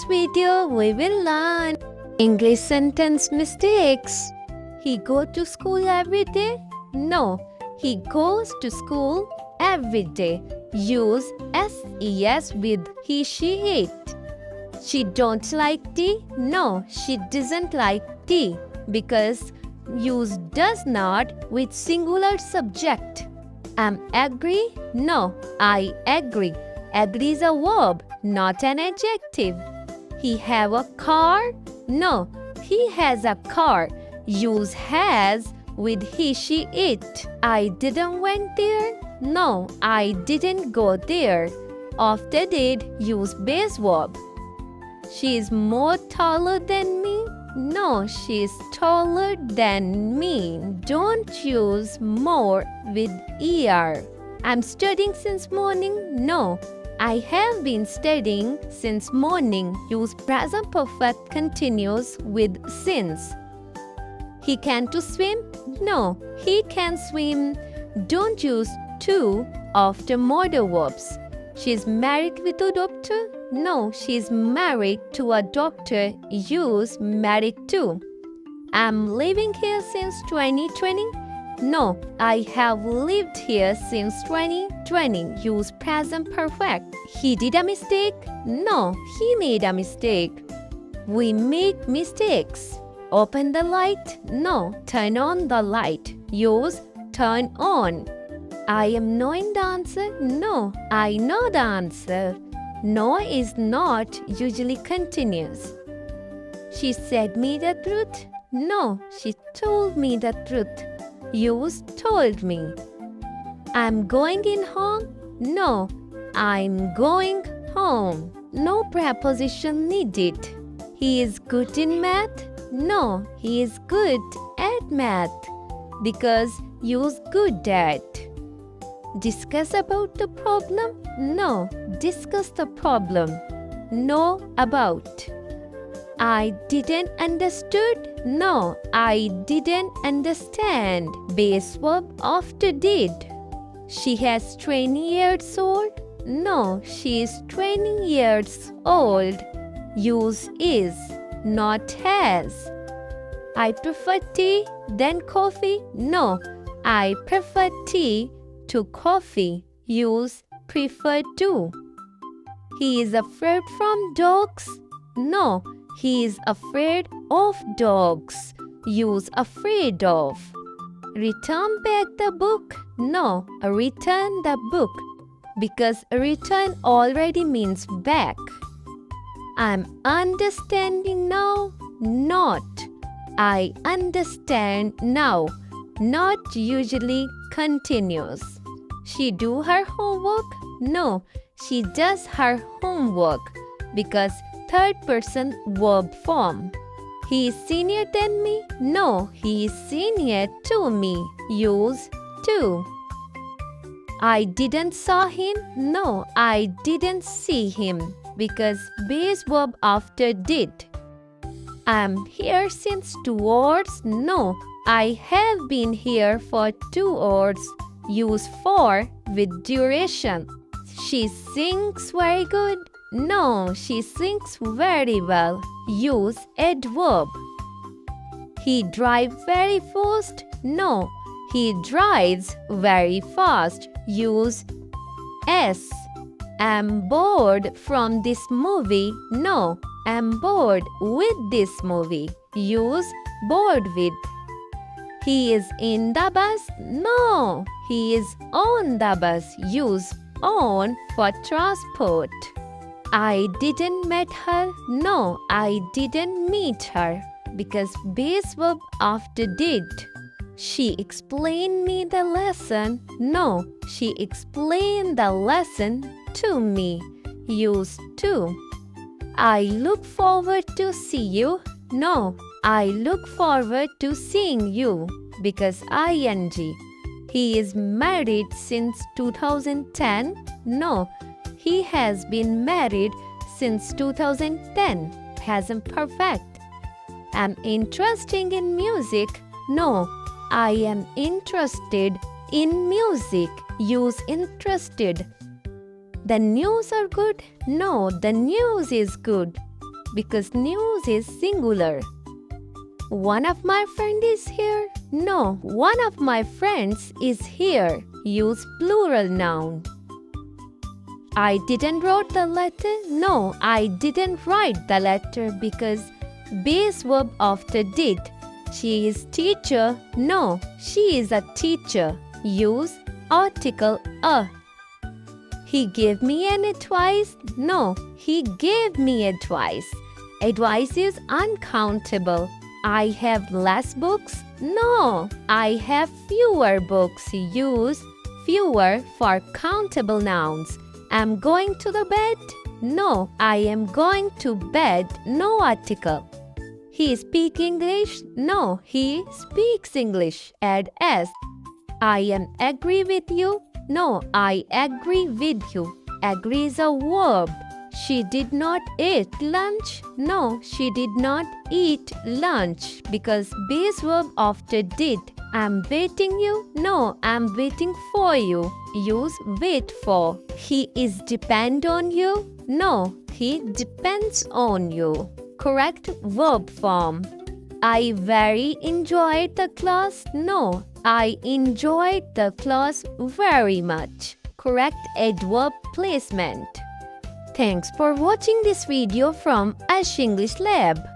video, we will learn English sentence mistakes. He go to school every day? No, he goes to school every day. Use SES with he, she, it. She don't like tea? No, she doesn't like tea because use does not with singular subject. Agree? No, I agree. Agree is a verb, not an adjective. He have a car? No, he has a car. Use has with he, she, it. I didn't went there? No, I didn't go there. After did, use base verb. She is more taller than me? No, she is taller than me. Don't use more with er. I'm studying since morning? No, I have been studying since morning. Use present perfect continuous with since. He can to swim? No, he can swim. Don't use to after modal verbs. She is married with a doctor? No, she is married to a doctor. Use married to. I'm living here since 2020? No, I have lived here since 2020. Use present perfect. He did a mistake? No, he made a mistake. We make mistakes. Open the light? No, turn on the light. Use turn on. I am knowing the answer? No, I know the answer. No is not usually continuous. She said me the truth? No, she told me the truth. Use told me. I'm going in home? No, I'm going home. No preposition needed. He is good in math? No, he is good at math because use good at. Discuss about the problem? No, discuss the problem. Know about. I didn't understood? No, I didn't understand. Base verb after did. She has 20 years old? No, she is 20 years old. Use is, not has. I prefer tea than coffee? No, I prefer tea to coffee. Use prefer to. He is afraid from dogs? No, he is afraid of dogs. Use afraid of. Return back the book? No, return the book because return already means back. I'm understanding now? Not. I understand now. Not usually continuous. She do her homework? No, she does her homework because third person verb form. He is senior than me? No, he is senior to me. Use to. I didn't saw him? No, I didn't see him because base verb after did. I'm here since 2 hours? No, I have been here for 2 hours. Use for with duration. She sings very good? No, she sings very well. Use adverb. He drives very fast? No, he drives very fast. Use S. I'm bored from this movie? No, I'm bored with this movie. Use bored with. He is in the bus? No, he is on the bus. Use on for transport. I didn't meet her? No, I didn't meet her because base verb after did. She explained me the lesson? No, she explained the lesson to me. Use to. I look forward to see you? No, I look forward to seeing you because ing. He is married since 2010? No, he has been married since 2010. Hasn't perfect. I'm interested in music? No, I am interested in music. Use interested. The news are good? No, the news is good. because news is singular. One of my friend is here. No, one of my friends is here. Use plural noun. I didn't wrote the letter. No, I didn't write the letter because base verb after did. She is teacher. No, she is a teacher. Use article a. He gave me an advice. No, he gave me advice. Advice is uncountable. I have less books. No, I have fewer books. Use fewer for countable nouns. I'm going to the bed. No, I am going to bed. No article. He speaks English. No, he speaks English. Add s. I am agree with you. No, I agree with you. Agree is a verb. She did not eat lunch. No, she did not eat lunch because base verb after did. I'm waiting you. No, I'm waiting for you. Use wait for. He is depend on you. No, he depends on you. Correct verb form. I very enjoyed the class. No, I enjoyed the class very much. Correct adverb placement. Thanks for watching this video from Ash English Lab.